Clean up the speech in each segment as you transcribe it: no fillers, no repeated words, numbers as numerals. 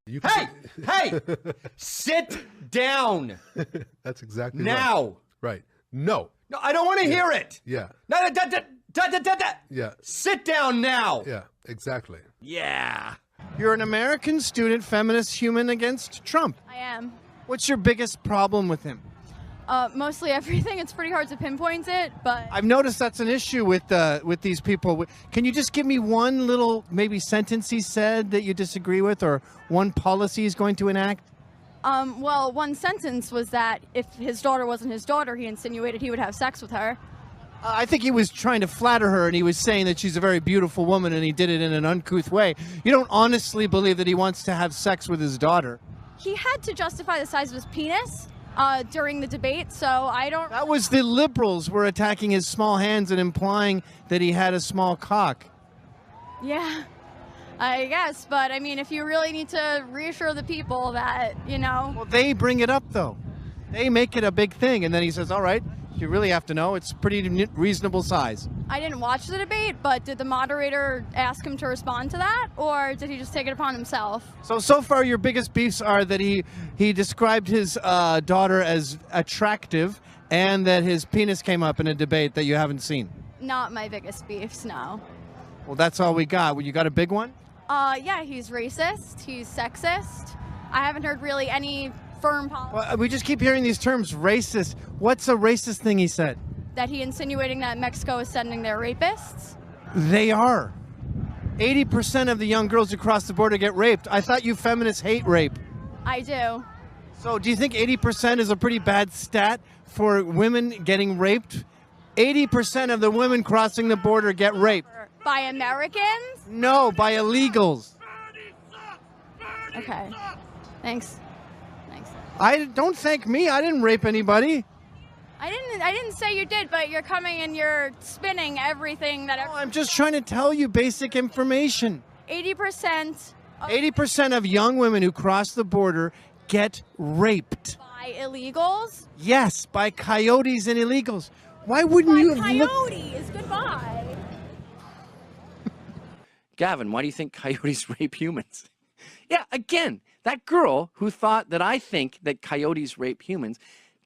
Hey, sit down. That's exactly now. Right. No. No, I don't want to hear it. Yeah. No, Yeah. Sit down now. Yeah, exactly. Yeah. You're an American student, feminist, human against Trump. I am. What's your biggest problem with him? Mostly everything. It's pretty hard to pinpoint it, but I've noticed that's an issue with these people. Can you just give me one little maybe sentence he said that you disagree with, or one policy he's going to enact? well, one sentence was that if his daughter wasn't his daughter, he insinuated he would have sex with her. I think he was trying to flatter her, and he was saying that she's a very beautiful woman, and he did it in an uncouth way. You don't honestly believe that he wants to have sex with his daughter? He had to justify the size of his penis during the debate, so I don't... That was the liberals were attacking his small hands and implying that he had a small cock. Yeah, I guess, but I mean, if you really need to reassure the people that, you know... Well, they bring it up, though. They make it a big thing, and then he says, all right, you really have to know, it's pretty reasonable size. I didn't watch the debate, but did the moderator ask him to respond to that, or did he just take it upon himself? So far your biggest beefs are that he described his daughter as attractive, and that his penis came up in a debate that you haven't seen. Not my biggest beefs, no. Well, that's all we got. Well, you got a big one? Yeah, he's racist, he's sexist. I haven't heard really any firm policy. Well, we just keep hearing these terms, racist. What's a racist thing he said? That he insinuating that Mexico is sending their rapists? They are. 80% of the young girls who cross the border get raped. I thought you feminists hate rape. I do. So do you think 80% is a pretty bad stat for women getting raped? 80% of the women crossing the border get raped. By Americans? No, by illegals. Okay. Thanks. Don't thank me. I didn't rape anybody. I didn't say you did, but you're coming and you're spinning everything that... I'm just trying to tell you basic information. 80%... 80% of young women who cross the border get raped. By illegals? Yes, by coyotes and illegals. Why wouldn't you have coyotes? Goodbye. Gavin, why do you think coyotes rape humans? Yeah, again, that girl who thought that I think that coyotes rape humans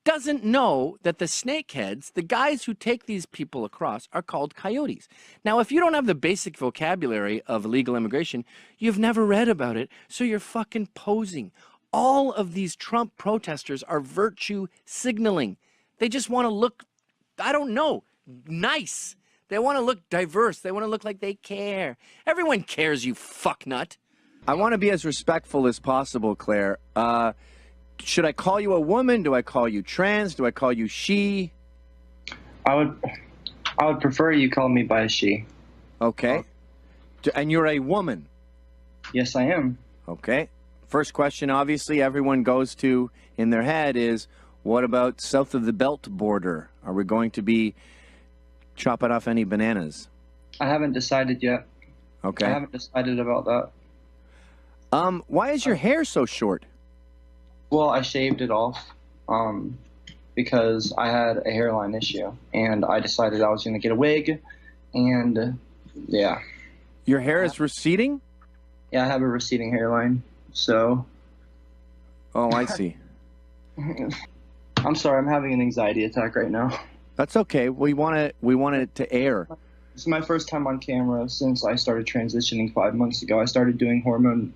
doesn't know that the snakeheads, the guys who take these people across, are called coyotes. Now, if you don't have the basic vocabulary of illegal immigration, you've never read about it, so you're fucking posing. All of these Trump protesters are virtue signaling. They just want to look, I don't know, nice. They want to look diverse. They want to look like they care. Everyone cares, you fucknut. I want to be as respectful as possible, Claire. Should I call you a woman? Do I call you trans? Do I call you she? I would prefer you call me by she. Okay. And you're a woman? Yes, I am. Okay. First question, obviously, everyone goes to in their head is, what about south of the belt border? Are we going to be chopping off any bananas? I haven't decided yet. Okay. I haven't decided about that. Why is your hair so short? Well, I shaved it off because I had a hairline issue, and I decided I was going to get a wig, and yeah. Your hair is receding? Yeah, I have a receding hairline, so. Oh, I see. I'm sorry, I'm having an anxiety attack right now. That's okay. We want it to air. This is my first time on camera since I started transitioning 5 months ago. I started doing hormone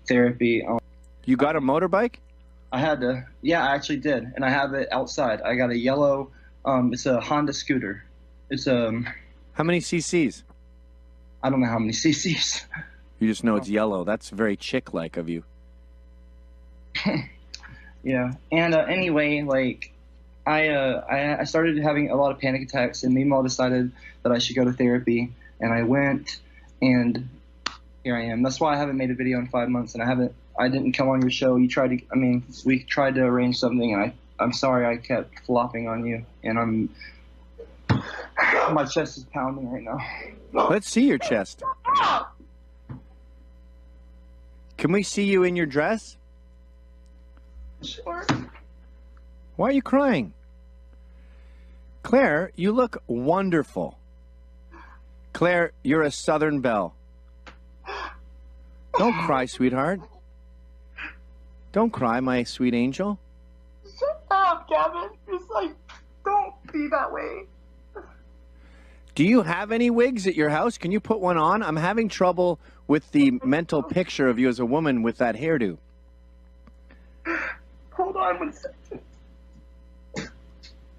therapy. You got a motorbike? I had to. Yeah, I actually did, and I have it outside. I got a yellow. It's a Honda scooter. It's How many cc's? I don't know how many cc's. You just know it's yellow. That's very chick-like of you. Yeah, and anyway, like, I started having a lot of panic attacks, and Mimo decided that I should go to therapy, and I went, and here I am. That's why I haven't made a video in 5 months, and I didn't come on your show. We tried to arrange something, and I'm sorry I kept flopping on you, and my chest is pounding right now. Let's see your chest. Can we see you in your dress? Sure. Why are you crying? Claire, you look wonderful. Claire, you're a Southern belle. Don't cry, sweetheart. Don't cry, my sweet angel. Shut up, Gavin. Just like, don't be that way. Do you have any wigs at your house? Can you put one on? I'm having trouble with the mental picture of you as a woman with that hairdo. Hold on 1 second.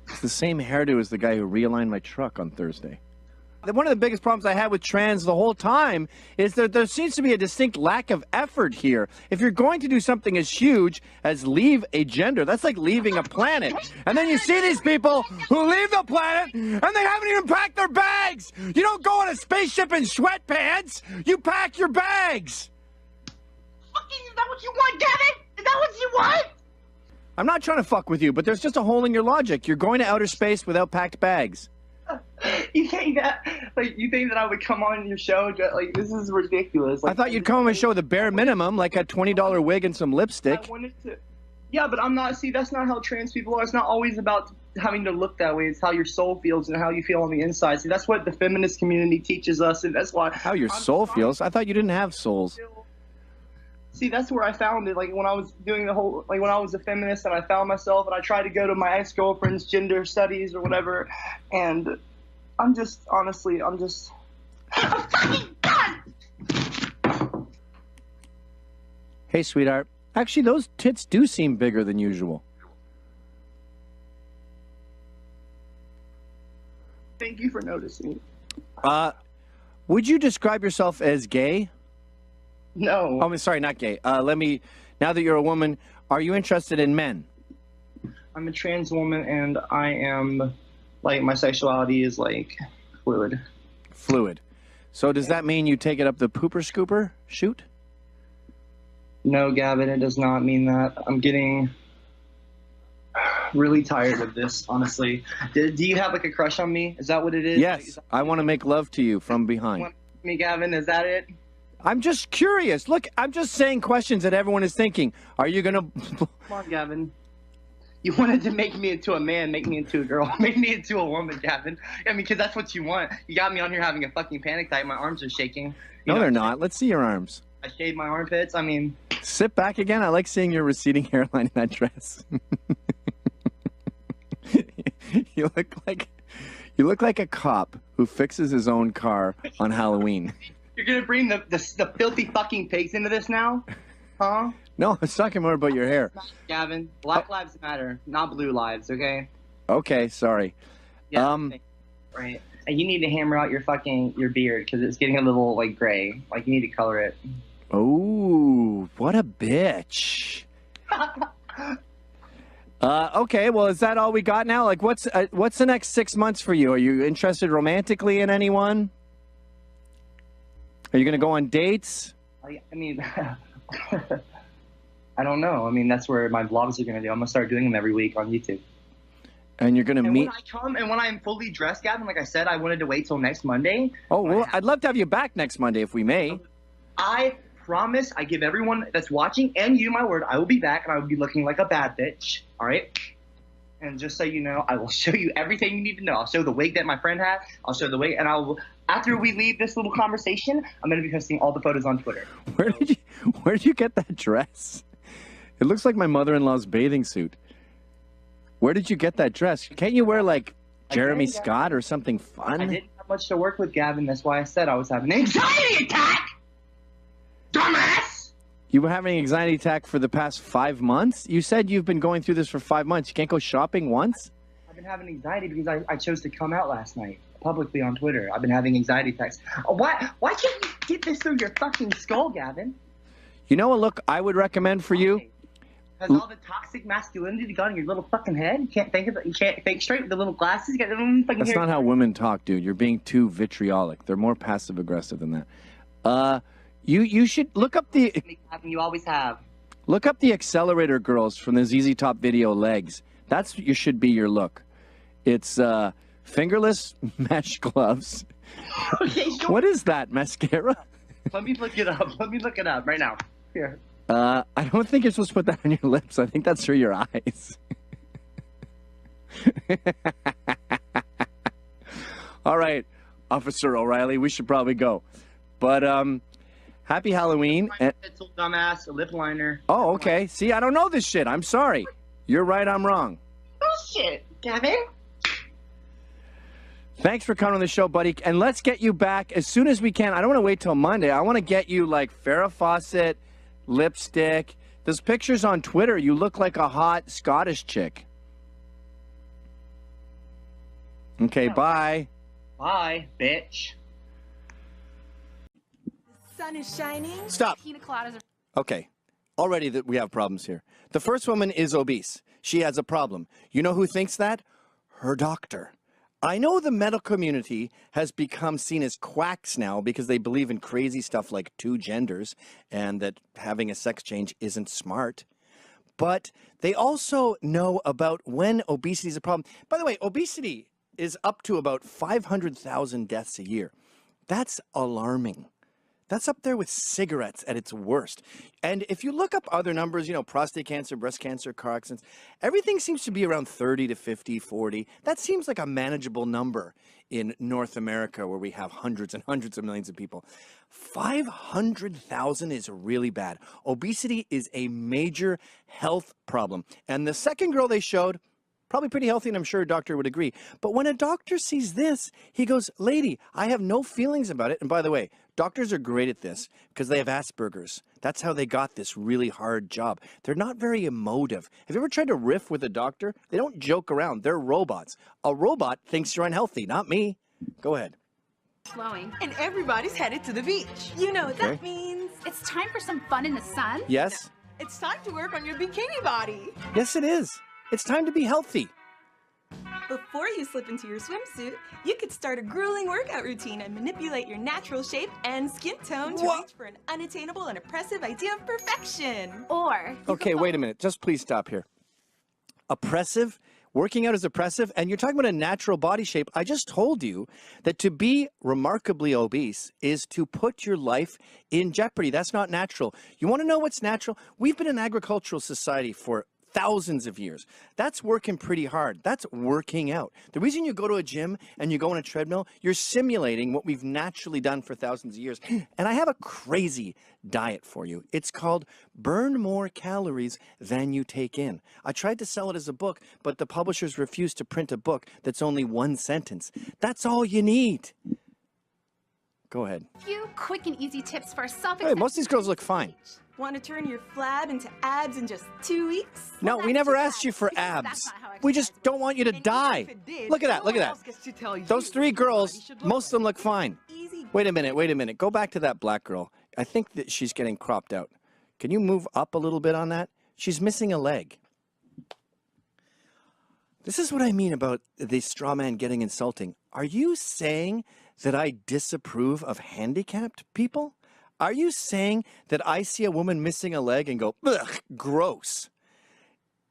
It's the same hairdo as the guy who realigned my truck on Thursday. One of the biggest problems I had with trans the whole time is that there seems to be a distinct lack of effort here. If you're going to do something as huge as leave a gender, that's like leaving a planet. And then you see these people who leave the planet and they haven't even packed their bags. You don't go on a spaceship in sweatpants. You pack your bags. Fucking, is that what you want, Gavin? Is that what you want? I'm not trying to fuck with you, but there's just a hole in your logic. You're going to outer space without packed bags. You think that, like, you think that I would come on your show? Like, this is ridiculous. Like, I thought you'd come on my show the bare minimum, like a $20 wig and some lipstick. I wanted to. Yeah, but I'm not. See, that's not how trans people are. It's not always about having to look that way. It's how your soul feels and how you feel on the inside. See, that's what the feminist community teaches us, and that's why. How your soul feels? I thought you didn't have souls. See, that's where I found it. Like, when I was doing the whole, like, when I was a feminist and I found myself and I tried to go to my ex-girlfriend's gender studies or whatever, and I'm just, honestly, I'm fucking done! Hey, sweetheart. Actually, those tits do seem bigger than usual. Thank you for noticing. Would you describe yourself as gay? No. Oh, I'm sorry, not gay. Now that you're a woman, are you interested in men? I'm a trans woman, and I am, like, my sexuality is, like, fluid. Fluid. So does that mean you take it up the pooper scooper chute? No, Gavin, it does not mean that. I'm getting really tired of this, honestly. Do you have, like, a crush on me? Is that what it is? Yes, I want to make love to you from behind. Me, Gavin, is that it? I'm just curious. Look, I'm just saying questions that everyone is thinking. Are you going to... Come on, Gavin. You wanted to make me into a man, make me into a girl, make me into a woman, Gavin. I mean, because that's what you want. You got me on here having a fucking panic attack. My arms are shaking. No, they're not. Let's see your arms. I shaved my armpits. I mean... Sit back again. I like seeing your receding hairline in that dress. You look like a cop who fixes his own car on Halloween. You're gonna bring the filthy fucking pigs into this now? Huh? No, I was talking more about your hair. Gavin, Black Lives Matter, not blue lives, okay? Okay, sorry. Yeah, right. And you need to hammer out your beard, because it's getting a little, like, gray. Like, you need to color it. Oh, what a bitch. Okay, well, is that all we got now? Like, what's the next 6 months for you? Are you interested romantically in anyone? Are you going to go on dates? I mean, I don't know. I mean, that's where my vlogs are going to do. I'm going to start doing them every week on YouTube. And you're going to meet... when I'm fully dressed, Gavin, like I said, I wanted to wait till next Monday. Oh, well, I'd love to have you back next Monday if we may. I promise, I give everyone that's watching and you my word, I will be back and I will be looking like a bad bitch. All right? And just so you know, I will show you everything you need to know. I'll show the wig that my friend had. I'll show the wig, and after we leave this little conversation, I'm going to be posting all the photos on Twitter. Where did you get that dress? It looks like my mother-in-law's bathing suit. Where did you get that dress? Can't you wear, like, Jeremy Scott or something fun? I didn't have much to work with, Gavin. That's why I said I was having an anxiety attack! Dumbass! You were having an anxiety attack for the past 5 months? You said you've been going through this for 5 months. You can't go shopping once? I've been having anxiety because I chose to come out last night publicly on Twitter. I've been having anxiety attacks. Why can't you get this through your fucking skull, Gavin? You know what look I would recommend for you? Has all the toxic masculinity gone in your little fucking head? You can't think straight with the little glasses? You got the little fucking That's hair. not how women talk, dude. You're being too vitriolic. They're more passive-aggressive than that. You should look up the... You always have. Look up the Accelerator girls from the ZZ Top video Legs. That's what should be your look. It's fingerless mesh gloves. Okay, sure. What is that, mascara? Let me look it up. Let me look it up right now. Here. I don't think you're supposed to put that on your lips. I think that's through your eyes. All right, Officer O'Reilly, we should probably go. But Happy Halloween. Pencil, dumbass, a lip liner. Oh, okay. See, I don't know this shit. I'm sorry. You're right, I'm wrong. Bullshit, Gavin. Thanks for coming on the show, buddy. And let's get you back as soon as we can. I don't want to wait till Monday. I want to get you like Farrah Fawcett, lipstick. Those pictures on Twitter, you look like a hot Scottish chick. Okay, bye. Bye, bitch. Sun is shining. Stop. Pina coladas are Okay. Already that we have problems here. The first woman is obese. She has a problem. You know who thinks that? Her doctor. I know the medical community has become seen as quacks now because they believe in crazy stuff like two genders and that having a sex change isn't smart. But they also know about when obesity is a problem. By the way, obesity is up to about 500,000 deaths a year. That's alarming. That's up there with cigarettes at its worst. And if you look up other numbers, you know, prostate cancer, breast cancer, car accidents, everything seems to be around 30 to 50, 40. That seems like a manageable number in North America where we have hundreds and hundreds of millions of people. 500,000 is really bad. Obesity is a major health problem. And the second girl they showed, probably pretty healthy, and I'm sure a doctor would agree. But when a doctor sees this, he goes, lady, I have no feelings about it. And by the way, doctors are great at this because they have Asperger's. That's how they got this really hard job. They're not very emotive. Have you ever tried to riff with a doctor? They don't joke around. They're robots. A robot thinks you're unhealthy, not me. Go ahead. Flowing. And everybody's headed to the beach. You know what that means. It's time for some fun in the sun. Yes? It's time to work on your bikini body. Yes, it is. It's time to be healthy. Before you slip into your swimsuit, you could start a grueling workout routine and manipulate your natural shape and skin tone to reach for an unattainable and oppressive idea of perfection. Or Okay, wait a minute. Just please stop here. Oppressive? Working out is oppressive? And you're talking about a natural body shape. I just told you that to be remarkably obese is to put your life in jeopardy. That's not natural. You want to know what's natural? We've been an agricultural society for thousands of years. That's working pretty hard. That's working out. The reason you go to a gym and you go on a treadmill, you're simulating what we've naturally done for thousands of years. And I have a crazy diet for you. It's called Burn More Calories Than You Take In. I tried to sell it as a book, but the publishers refused to print a book that's only one sentence. That's all you need. Go ahead. a few quick and easy tips for Hey, self-acceptance. most of these girls look fine. Want to turn your flab into abs in just 2 weeks? No, we never asked you for abs. We just don't want you to die. Look at that, look at that. Those three girls, most of them look fine. Wait a minute. Go back to that black girl. I think that she's getting cropped out. Can you move up a little bit on that? She's missing a leg. This is what I mean about the straw man getting insulting. Are you saying that I disapprove of handicapped people? Are you saying that I see a woman missing a leg and go, ugh, gross?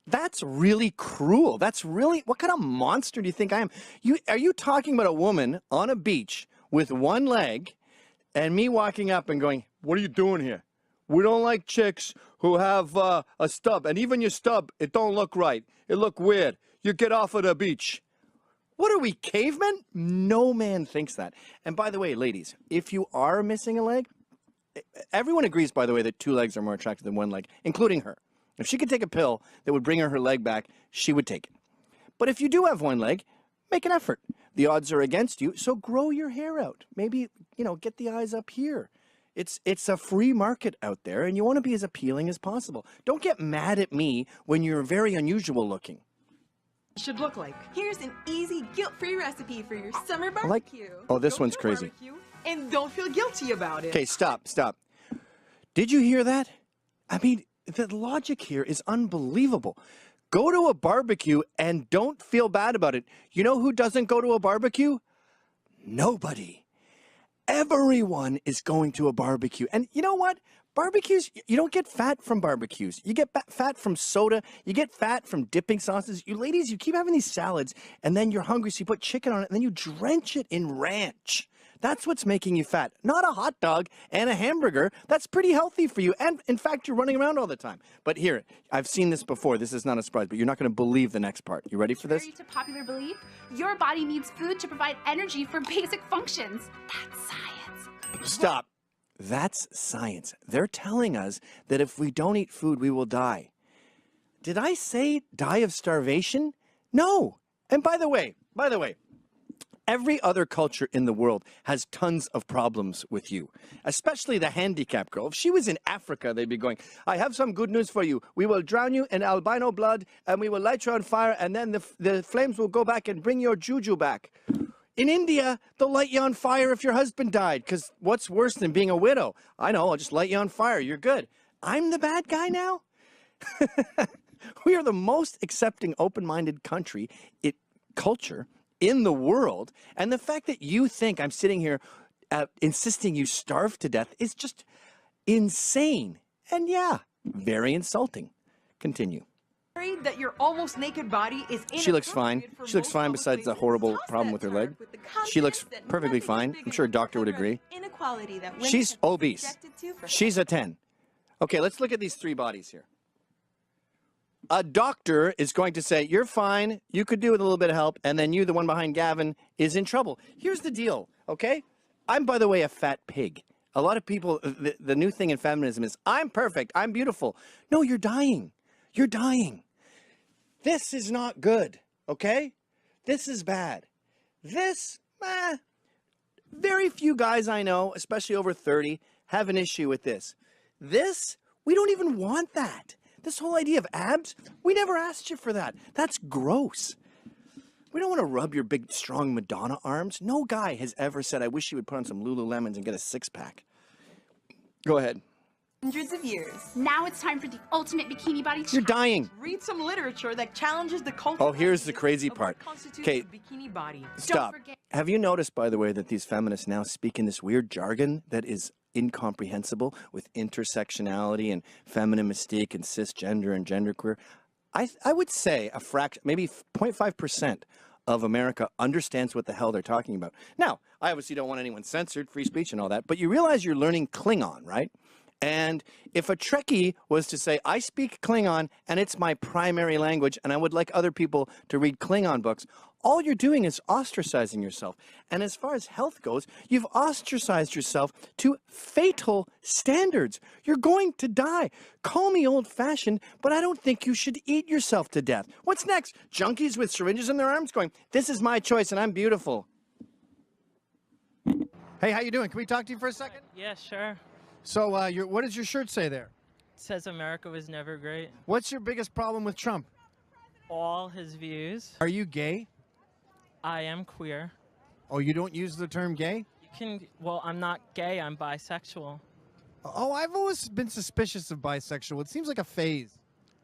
That's really cruel. That's really, what kind of monster do you think I am? Are you talking about a woman on a beach with one leg and me walking up and going, what are you doing here? We don't like chicks who have a stub. And even your stub, it don't look right. It look weird. You get off of the beach. What are we, cavemen? No man thinks that. And by the way, ladies, if you are missing a leg, everyone agrees, by the way, that two legs are more attractive than one leg, including her. If she could take a pill that would bring her leg back, she would take it. But if you do have one leg, make an effort. The odds are against you, so grow your hair out. Maybe, get the eyes up here. It's a free market out there, and you want to be as appealing as possible. Don't get mad at me when you're very unusual looking. Should look like. Here's an easy, guilt-free recipe for your summer I barbecue. oh, this Go one's to a crazy. barbecue and don't feel guilty about it. Okay, stop. Did you hear that? I mean, the logic here is unbelievable. Go to a barbecue and don't feel bad about it. You know who doesn't go to a barbecue? Nobody. Everyone is going to a barbecue. And you know what? Barbecues, you don't get fat from barbecues. You get fat from soda. You get fat from dipping sauces. You ladies, you keep having these salads, and then you're hungry, so you put chicken on it, and then you drench it in ranch. That's what's making you fat, not a hot dog and a hamburger. That's pretty healthy for you. And in fact, you're running around all the time. But here, I've seen this before. This is not a surprise, but you're not going to believe the next part. You ready for this? Contrary to popular belief, your body needs food to provide energy for basic functions. That's science. Stop. That's science. They're telling us that if we don't eat food, we will die. Did I say die of starvation? No. And by the way, every other culture in the world has tons of problems with you, especially the handicapped girl. If she was in Africa, they'd be going, I have some good news for you. We will drown you in albino blood and we will light you on fire and then the flames will go back and bring your juju back. In India, they'll light you on fire if your husband died, because what's worse than being a widow? I know, I'll just light you on fire. You're good. I'm the bad guy now? We are the most accepting, open-minded culture in the world, and the fact that you think I'm sitting here insisting you starve to death is just insane. And yeah, very insulting. Continue. That your almost naked body is She looks fine. She looks fine besides the horrible problem with her leg. She looks perfectly fine. I'm sure a doctor would agree. She's obese. She's a 10. Okay, let's look at these three bodies here. A doctor is going to say, you're fine, you could do with a little bit of help, and then you, the one behind Gavin, is in trouble. Here's the deal, okay? I'm, by the way, a fat pig. A lot of people, the new thing in feminism is, I'm perfect, I'm beautiful. No, you're dying. You're dying. This is not good, okay? This is bad. This, very few guys I know, especially over 30, have an issue with this. This, we don't even want that. This whole idea of abs, we never asked you for that. That's gross. We don't want to rub your big, strong Madonna arms. No guy has ever said, I wish you would put on some Lululemons and get a six-pack. Go ahead. Hundreds of years. Now it's time for the ultimate bikini body challenge. You're dying. Read some literature that challenges the culture. Oh, here's the crazy part. Okay, bikini body. stop. Have you noticed, by the way, that these feminists now speak in this weird jargon that is incomprehensible with intersectionality and feminine mystique and cisgender and genderqueer? I would say a fraction, maybe 0.5% of America understands what the hell they're talking about. Now, I obviously don't want anyone censored, free speech and all that, but you realize you're learning Klingon, right? And if a Trekkie was to say, I speak Klingon and it's my primary language and I would like other people to read Klingon books, all you're doing is ostracizing yourself. And as far as health goes, you've ostracized yourself to fatal standards. You're going to die. Call me old-fashioned, but I don't think you should eat yourself to death. What's next? Junkies with syringes in their arms going, this is my choice and I'm beautiful. Hey, how you doing? Can we talk to you for a second? Yeah, sure. So, what does your shirt say there? It says America was never great. What's your biggest problem with Trump? All his views. Are you gay? I am queer. Oh, you don't use the term gay? You can, well, I'm not gay, I'm bisexual. Oh, I've always been suspicious of bisexual. It seems like a phase.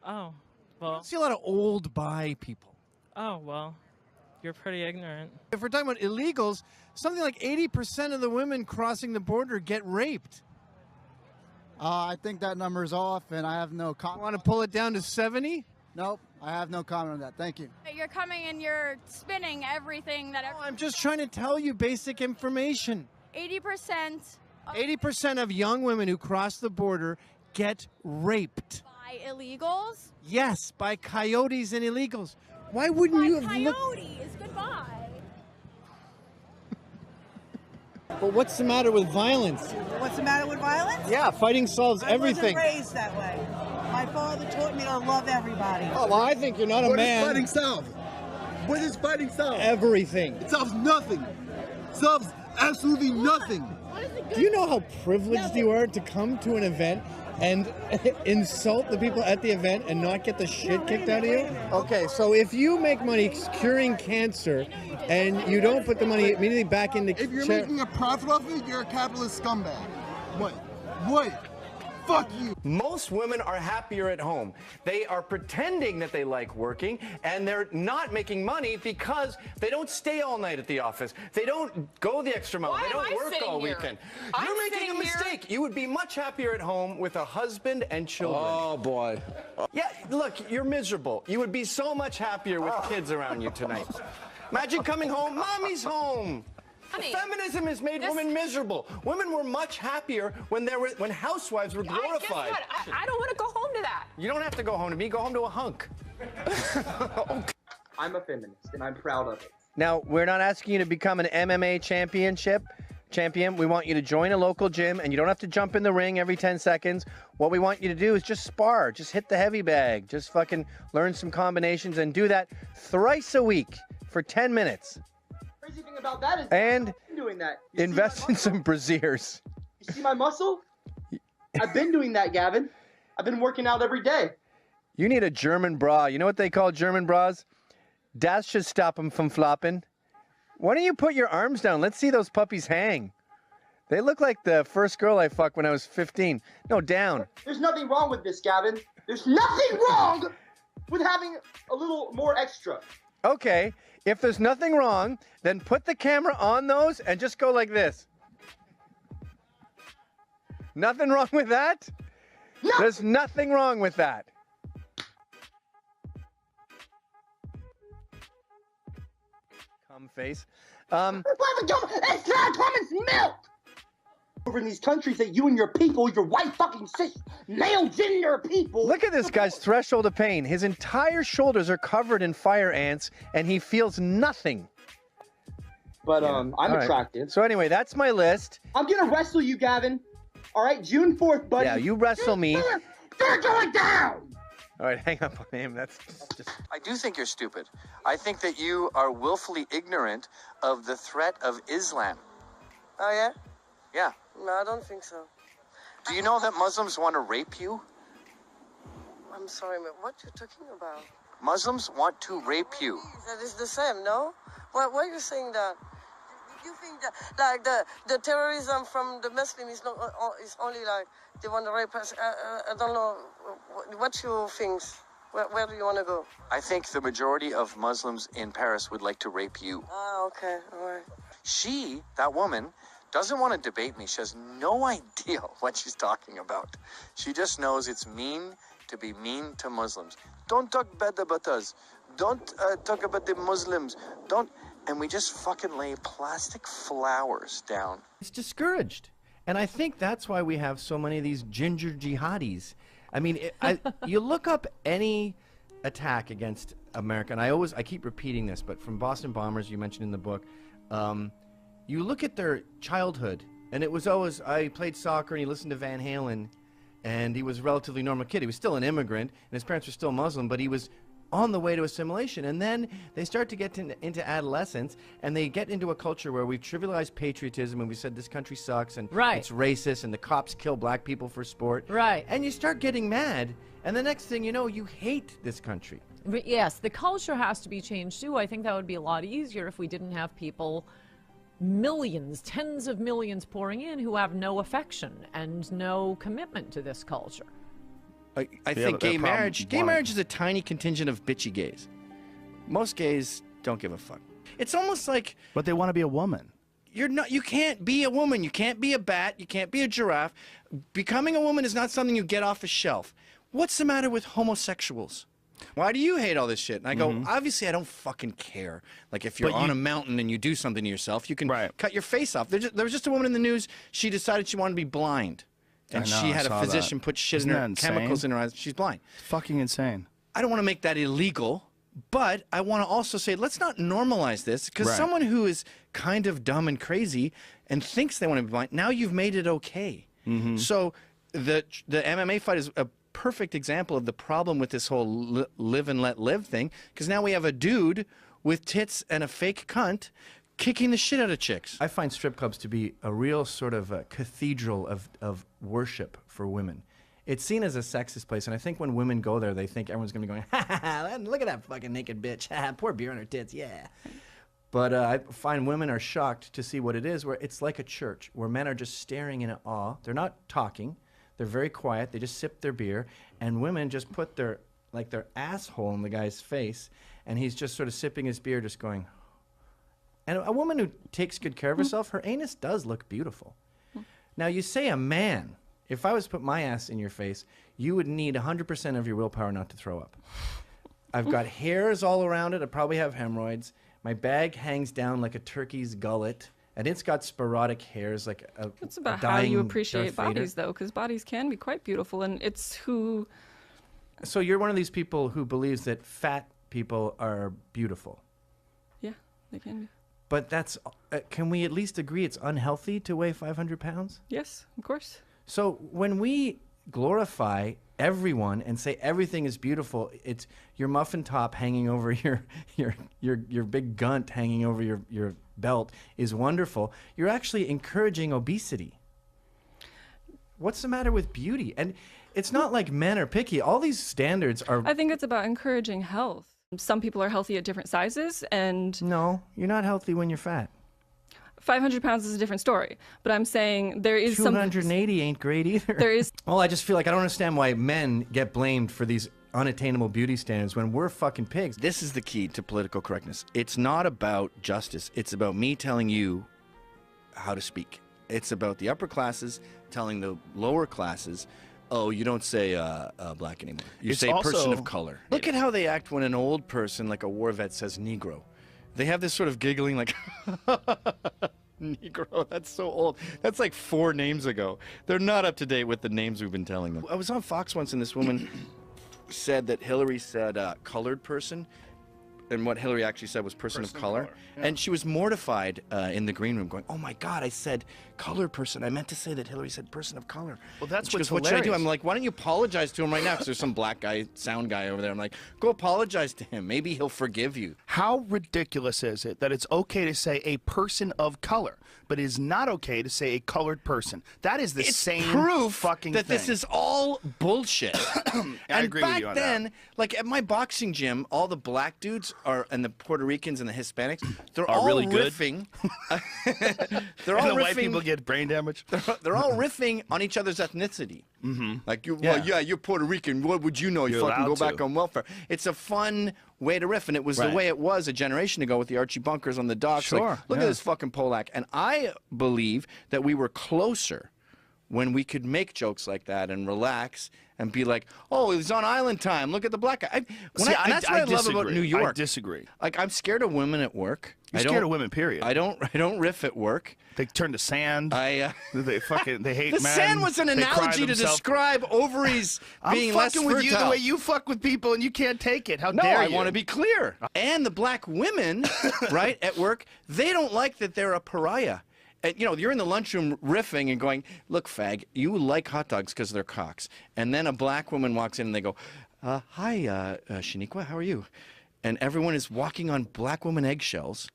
Oh, I well, see a lot of old bi people. oh, well, you're pretty ignorant. If we're talking about illegals, something like 80% of the women crossing the border get raped. I think that number is off, and I have no comment. Want to pull it down to 70? Nope, I have no comment on that. Thank you. You're coming and you're spinning everything that. I'm just trying to tell you basic information. 80%. 80% of young women who cross the border get raped. By illegals. Yes, by coyotes and illegals. Why wouldn't you have looked? Coyotes. Goodbye. But what's the matter with violence? What's the matter with violence? Yeah, fighting solves everything. I wasn't raised that way. My father taught me to love everybody. Oh, well, I think you're not a man. What does fighting solve? What does fighting solve? Everything. It solves nothing. It solves absolutely nothing. Do you know how privileged you are to come to an event and insult the people at the event and not get the shit kicked out of you? Okay, so if you make money curing cancer and you don't put the money immediately back into... If you're making a profit off it, you're a capitalist scumbag. What? What? Fuck you. Most women are happier at home. They are pretending that they like working, and they're not making money because they don't stay all night at the office. They don't go the extra mile. They don't work all weekend. You're making a mistake. You would be much happier at home with a husband and children. Oh, boy. Yeah, look, you're miserable. You would be so much happier with kids around you tonight. Imagine coming home, mommy's home. Honey, feminism has made women miserable. Women were much happier when housewives were glorified. Guess what? I don't want to go home to that. You don't have to go home to me. Go home to a hunk. I'm a feminist, and I'm proud of it. Now, we're not asking you to become an MMA championship. champion, we want you to join a local gym, and you don't have to jump in the ring every 10 seconds. What we want you to do is just spar. Just hit the heavy bag. Just fucking learn some combinations and do that thrice a week for 10 minutes. Crazy thing about that is And I've been doing that. invest in some brassieres. You see my muscle? I've been doing that, Gavin. I've been working out every day. You need a German bra. You know what they call German bras? Das should stop them from flopping. Why don't you put your arms down? Let's see those puppies hang. They look like the first girl I fucked when I was 15. No, down. There's nothing wrong with this, Gavin. There's nothing wrong with having a little more extra. Okay, if there's nothing wrong, then put the camera on those and just go like this. Nothing wrong with that? No. There's nothing wrong with that. Cum face. It's not common milk! Over in these countries that you and your people, your white fucking cis male gender people. Look at this guy's threshold of pain. His entire shoulders are covered in fire ants, and he feels nothing. But I'm attractive. So anyway, that's my list. I'm gonna wrestle you, Gavin. All right, June 4th, buddy. Yeah, you wrestle me. They're going down. All right, hang up on him. That's just... I do think you're stupid. I think that you are willfully ignorant of the threat of Islam. Oh, yeah? Yeah. No, I don't think so. Do you know that Muslims want to rape you? I'm sorry, man. What you talking about? Muslims want to rape you. That is the same, no? Why are you saying that? You think that, like, the terrorism from the Muslim is not is only like they want to rape us? I don't know. What you think? Where do you want to go? I think the majority of Muslims in Paris would like to rape you. Ah, okay, all right. She, that woman, doesn't want to debate me. She has no idea what she's talking about. She just knows it's mean to be mean to Muslims. Don't talk bad about us. Don't talk about the Muslims. Don't. And we just fucking lay plastic flowers down. It's discouraged. And I think that's why we have so many of these ginger jihadis. I mean, you look up any attack against America, and I keep repeating this, but from Boston bombers, you mentioned in the book, you look at their childhood, and it was always, I played soccer, and he listened to Van Halen, and he was a relatively normal kid. He was still an immigrant, and his parents were still Muslim, but he was on the way to assimilation. And then they start to get into adolescence, and they get into a culture where we've trivialized patriotism, and we said this country sucks, and it's racist, and the cops kill black people for sport. Right. And you start getting mad, and the next thing you know, you hate this country. But yes, the culture has to be changed too. I think that would be a lot easier if we didn't have people, millions, tens of millions pouring in who have no affection and no commitment to this culture. I think gay marriage is a tiny contingent of bitchy gays. Most gays don't give a fuck. It's almost like... But they want to be a woman. You can't be a woman. You can't be a bat. You can't be a giraffe. Becoming a woman is not something you get off a shelf. What's the matter with homosexuals? Why do you hate all this shit? And I go, obviously I don't fucking care. Like if you're on a mountain and you do something to yourself, you can cut your face off. There was just a woman in the news, she decided she wanted to be blind. And she had a physician put shit in her, chemicals in her eyes. She's blind. It's fucking insane. I don't want to make that illegal, but I want to also say, let's not normalize this, because someone who is kind of dumb and crazy and thinks they want to be blind, now you've made it okay. So the MMA fight is a perfect example of the problem with this whole live and let live thing, because now we have a dude with tits and a fake cunt kicking the shit out of chicks. I find strip clubs to be a real sort of a cathedral of worship for women. It's seen as a sexist place, and I think when women go there, they think everyone's going to be going, ha ha ha, look at that fucking naked bitch, pour beer on her tits, yeah. But I find women are shocked to see what it is, where it's like a church, where men are just staring in awe. They're not talking. They're very quiet. They just sip their beer, and women just put their asshole in the guy's face, and he's just sort of sipping his beer, just going. And a woman who takes good care of herself, her anus does look beautiful. Now, you say a man, if I was to put my ass in your face, you would need 100% of your willpower not to throw up. I've got hairs all around it. I probably have hemorrhoids. My bag hangs down like a turkey's gullet, and it's got sporadic hairs like a It's about a how you dying appreciate Darth Vader. bodies, though, because bodies can be quite beautiful, and it's who... So you're one of these people who believes that fat people are beautiful. Yeah, they can be. But that's, can we at least agree it's unhealthy to weigh 500 pounds? Yes, of course. So when we glorify everyone and say everything is beautiful, it's your muffin top hanging over your big gunt hanging over your belt is wonderful, you're actually encouraging obesity. What's the matter with beauty? And it's not like men are picky. All these standards are... I think it's about encouraging health. Some people are healthy at different sizes, and... No, you're not healthy when you're fat. 500 pounds is a different story, but I'm saying there is 280 ain't great either. There is... Well, I just feel like I don't understand why men get blamed for these unattainable beauty standards when we're fucking pigs. This is the key to political correctness. It's not about justice. It's about me telling you how to speak. It's about the upper classes telling the lower classes, oh, you don't say black anymore. You say person of color. Look at how they act when an old person, like a war vet, says Negro. They have this sort of giggling like, Negro, that's so old. That's like 4 names ago. They're not up to date with the names we've been telling them. I was on Fox once and this woman said that Hillary said colored person. And what Hillary actually said was person of color. Yeah. And she was mortified in the green room going, oh my God, I said colored person. I meant to say that Hillary said person of color. Well, that's and she what's goes, what should I do? hilarious. I'm like, why don't you apologize to him right now? Because there's some black guy, sound guy over there. I'm like, go apologize to him. Maybe he'll forgive you. How ridiculous is it that it's okay to say a person of color, but it is not okay to say a colored person? That is the same proof fucking that thing. this is all bullshit. I and agree back with you on then, that. like at my boxing gym, all the black dudes are, and the Puerto Ricans and the Hispanics, they're Are all really good? riffing. They're all the white people get brain damage. They're all riffing on each other's ethnicity. Mm-hmm. Like, you, Yeah. well, yeah, you're Puerto Rican. What would you know? You You're fucking go allowed back to. on welfare. It's a fun way to riff, and it was the Right. way it was a generation ago with the Archie Bunkers on the docks. Sure, Like, look yeah. at this fucking Polak. And I believe that we were closer when we could make jokes like that and relax and be like, oh, he's on island time. Look at the black guy. And that's what I love about New York. I disagree. Like, I'm scared of women at work. You're scared of women, period. I don't riff at work. They turn to sand. They hate the men. sand was an They cry analogy to themselves. describe ovaries being I'm less fucking with you the fertile. way you fuck with people, and you can't take it. How No, dare I you? want to be clear. And the black women, right, at work, they don't like that they're a pariah. And, you know, you're in the lunchroom riffing and going, look, fag, you like hot dogs because they're cocks. And then a black woman walks in and they go, hi, Shaniqua, how are you? And everyone is walking on black woman eggshells,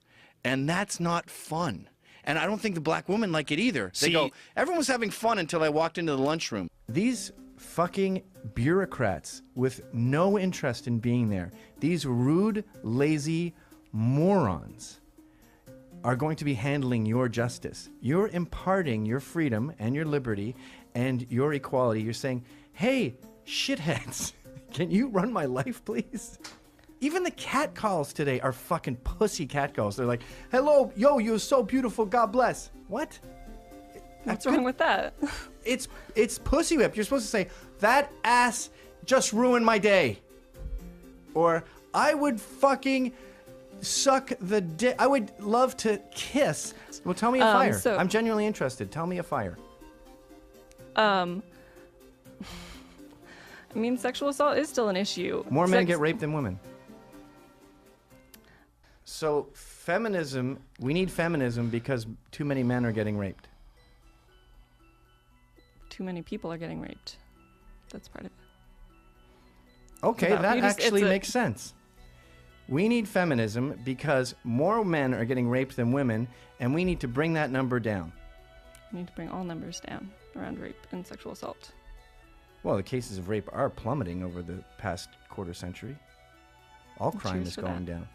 and that's not fun. And I don't think the black women like it either. They go, everyone was having fun until I walked into the lunchroom. These fucking bureaucrats with no interest in being there, these rude, lazy morons are going to be handling your justice. You're imparting your freedom and your liberty and your equality. You're saying, hey, shitheads, can you run my life, please? Even the cat calls today are fucking pussy cat calls. They're like, hello, yo, you're so beautiful, God bless. What? What's wrong with that? It's pussy whip. You're supposed to say, that ass just ruined my day. Or, I would fucking suck the dick. I would love to kiss. Well, tell me a fire. I'm genuinely interested. Tell me a fire. I mean, sexual assault is still an issue. More men get raped than women. So feminism, we need feminism because too many men are getting raped. Too many people are getting raped. That's part of it. Okay, It's about- that you just- actually it's a- makes sense. We need feminism because more men are getting raped than women, and we need to bring that number down. We need to bring all numbers down around rape and sexual assault. Well, the cases of rape are plummeting over the past quarter century. All crime Cheers is for going that. down.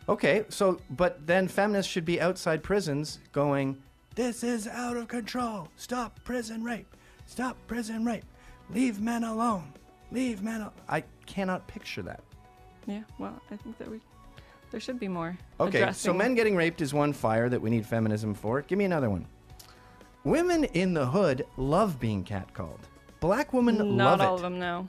Okay, so, but then feminists should be outside prisons going, this is out of control. Stop prison rape. Stop prison rape. Leave men alone. Leave men alone. I cannot picture that. Yeah, well, I think that there should be more. Okay, so addressing- men getting raped is one fire that we need feminism for. Give me another one. Women in the hood love being catcalled. Black women love Not it. all of them, no.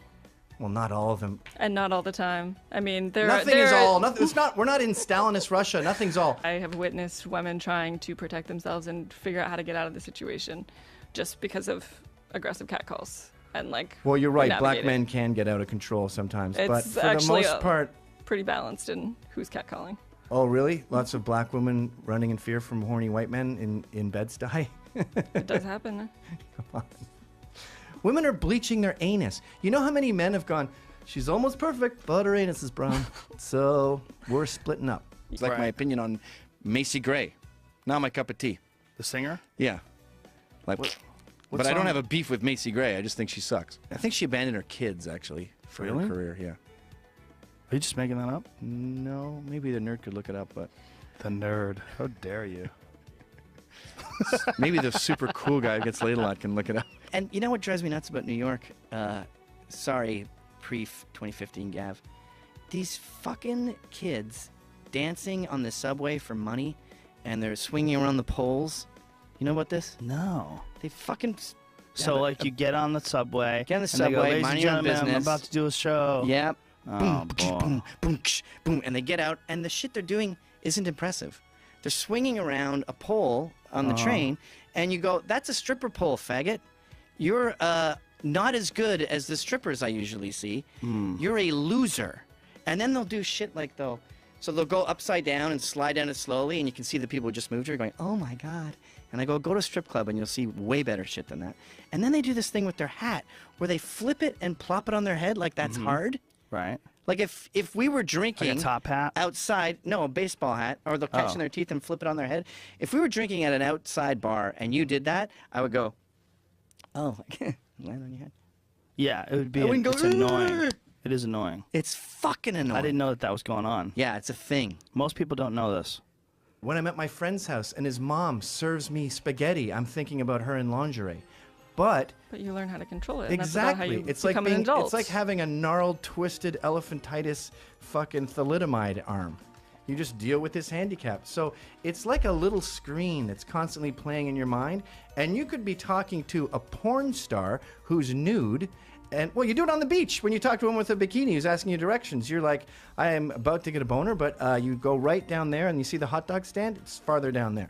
Well, not all of them. And not all the time. I mean, there Nothing is all. Nothing, it's not. We're not in Stalinist Russia. Nothing's all. I have witnessed women trying to protect themselves and figure out how to get out of the situation just because of aggressive catcalls and like. Well, you're right. Black navigate it. men can get out of control sometimes, but It's for the actually most part, pretty balanced in who's catcalling. Oh, really? Lots of black women running in fear from horny white men in Bed-Stuy? It does happen. Come on. Women are bleaching their anus. You know how many men have gone, she's almost perfect, but her anus is brown. So we're splitting up. It's like my opinion on Macy Gray. Not my cup of tea. The singer? Yeah. Like, What but I don't song? have a beef with Macy Gray. I just think she sucks. I think she abandoned her kids, actually, for Really? her career. Yeah. Are you just making that up? No, maybe the nerd could look it up, but The nerd. How dare you? maybe the super cool guy who gets laid a lot can look it up. And you know what drives me nuts about New York? Sorry, pre-2015 Gav. These fucking kids dancing on the subway for money, and they're swinging around the poles. You know about this? No. They fucking... So, like, you get on the subway. Get on the and they subway, go, "Ladies mind and your own gentlemen, I'm business." about to do a show. Yep. Oh, boom, boy. boom, boom, boom, and they get out, and the shit they're doing isn't impressive. They're swinging around a pole on the train, and you go, "That's a stripper pole, faggot. You're not as good as the strippers I usually see. You're a loser." And then they'll do shit like they'll go upside down and slide down it slowly, and you can see the people who just moved here going, "Oh my god." And I go to a strip club, and you'll see way better shit than that. And then they do this thing with their hat, where they flip it and plop it on their head like that's hard. Right. Like if we were drinking Like a top hat? outside, no, a baseball hat, or they'll catch in their teeth and flip it on their head. If we were drinking at an outside bar and you did that, I would go, "Oh, land on your head." Yeah, it would be. I wouldn't go, It's annoying. It is annoying. It's fucking annoying. I didn't know that was going on. Yeah, it's a thing. Most people don't know this. When I'm at my friend's house and his mom serves me spaghetti, I'm thinking about her in lingerie. But you learn how to control it. And exactly, That's about how you it's like become an adult. it's like having a gnarled, twisted elephantitis, fucking thalidomide arm. You just deal with this handicap. So it's like a little screen that's constantly playing in your mind, and you could be talking to a porn star who's nude. And, well, you do it on the beach when you talk to him with a bikini who's asking you directions. You're like, "I am about to get a boner," but you go right down there and you see the hot dog stand. It's farther down there.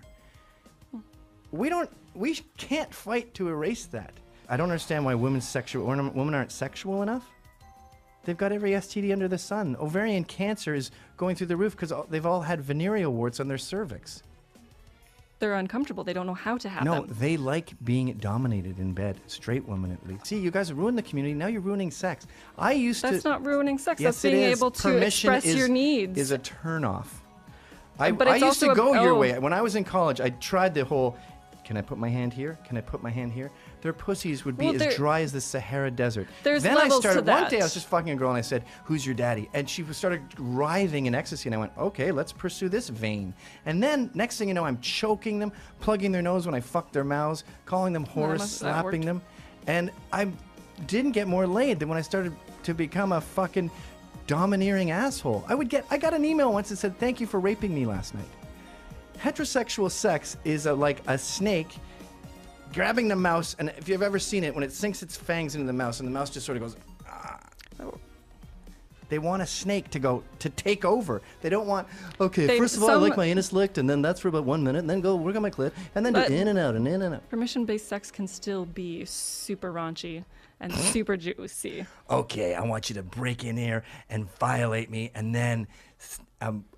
We can't fight to erase that. I don't understand why women aren't sexual enough. They've got every STD under the sun. Ovarian cancer is going through the roof because they've all had venereal warts on their cervix. They're uncomfortable. They don't know how to have No, them. they like being dominated in bed. Straight women, at least. See, you guys ruined the community. Now you're ruining sex. That's not ruining sex. Yes, That's being it is. able to Permission express your needs. Is a turnoff. But I it's used to also go your oh. way. When I was in college, I tried the whole, "Can I put my hand here? Can I put my hand here?" Their pussies would be Well, as dry as the Sahara Desert. There's then levels I started, to that. one day I was just fucking a girl and I said, "Who's your daddy?" And she started writhing in ecstasy and I went, "Okay, let's pursue this vein." And then next thing you know, I'm choking them, plugging their nose when I fuck their mouths, calling them whores, that slapping worked. them. And I didn't get more laid than when I started to become a fucking domineering asshole. I got an email once that said, "Thank you for raping me last night." Heterosexual sex is like a snake grabbing the mouse, and if you've ever seen it, when it sinks its fangs into the mouse and the mouse just sort of goes, "Ah." They want a snake to take over. They don't want, "Okay, first of all, I like my anus licked, and then that's for about 1 minute, and then go work on my clit, and then do But- in and out and in and out." Permission-based sex can still be super raunchy and super juicy. "Okay, I want you to break in here and violate me, and then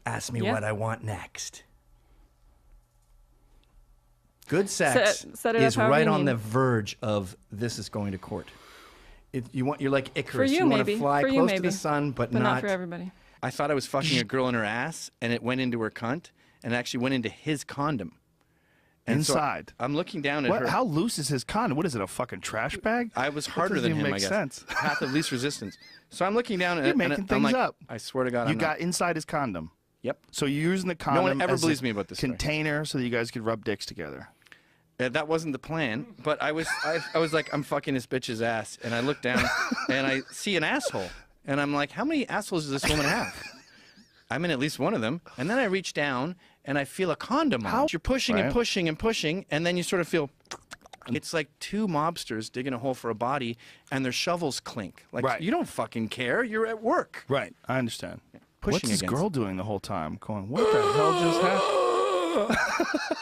ask me Yeah. what I want next." Good sex Set it up is however right you on need. the verge of this is going to court. You're like Icarus. you, you want maybe. to fly For you, close to maybe. the sun, but not for everybody. I thought I was fucking a girl in her ass, and it went into her cunt, and it actually went into his condom. And so Inside. I'm looking down at her. How loose is his condom? What is it, a fucking trash bag? I was That harder doesn't than even him, make I guess. sense. Path of least resistance. So I'm looking down You're and making I'm things like, up. I swear to God, You I'm got not. inside his condom. Yep. So you're using the condom No one ever as believes a me about this story. container so that you guys could rub dicks together. That wasn't the plan, but I was like, I'm fucking this bitch's ass, and I look down and I see an asshole, and I'm like, how many assholes does this woman have? I'm in at least one of them, and then I reach down and I feel a condom on. You're pushing and Right. pushing and pushing, and then you sort of feel. It's like two mobsters digging a hole for a body, and their shovels clink. Like Right. you don't fucking care. You're at work. Right, I understand. Pushing What's this against girl doing the whole time? Going, what the hell just happened?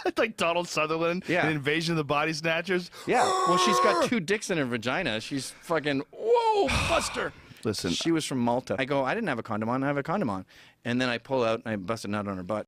It's like Donald Sutherland in Invasion of the Body Snatchers. Yeah. Well, she's got two dicks in her vagina. She's fucking, whoa, Buster. Listen, She was from Malta. I go, I didn't have a condom on. I have a condom on. And then I pull out and I bust a nut on her butt.